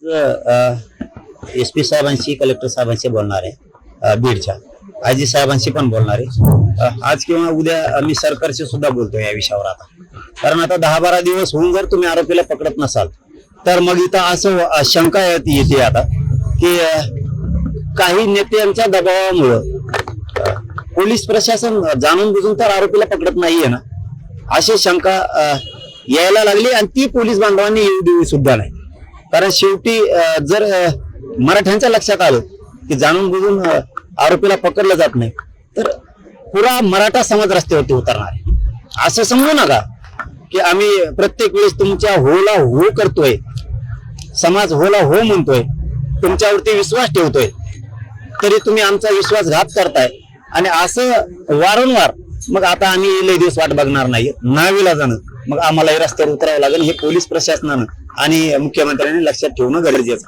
SP साहेबांशी collector साहेबांशी बोलणार आहे, बीडच्या आजी साहेबांशी पण बोलणार आहे आज किंवा उद्या. मी सरकारशी सुद्धा बोलतो या विषयावर आता, कारण आता 10-12 दिवस होऊन जर तुम्ही आरोपीला पकडत नसाल तर मग इथं असं शंका येते आता की काही नेत्यांच्या दबावामुळं पोलीस प्रशासन जाणून बुजून तर आरोपीला पकडत नाहीये ना, अशी शंका यायला लागली. आणि ती पोलीस बांधवांनी येऊ देऊ सुद्धा नाही, कारण शेवटी जर मराठ्यांच्या लक्षात आलं की जाणून बुजून आरोपीला पकडलं जात नाही तर पुरा मराठा समाज रस्त्यावरती उतरणार आहे. असं समजू नका की आम्ही प्रत्येक वेळेस तुमच्या होला हो करतोय, समाज होला हो म्हणतोय, तुमच्यावरती विश्वास ठेवतोय, तरी तुम्ही आमचा विश्वासघात करताय. आणि असं वारंवार मग आता आम्ही लय दिवस वाट बघणार नाही, नाविलाजानं मग आम्हाला रस्त्यावर उतरावं लागेल. हे पोलीस प्रशासनानं आणि मुख्यमंत्र्यांनी लक्षात ठेवणं गरजेचं.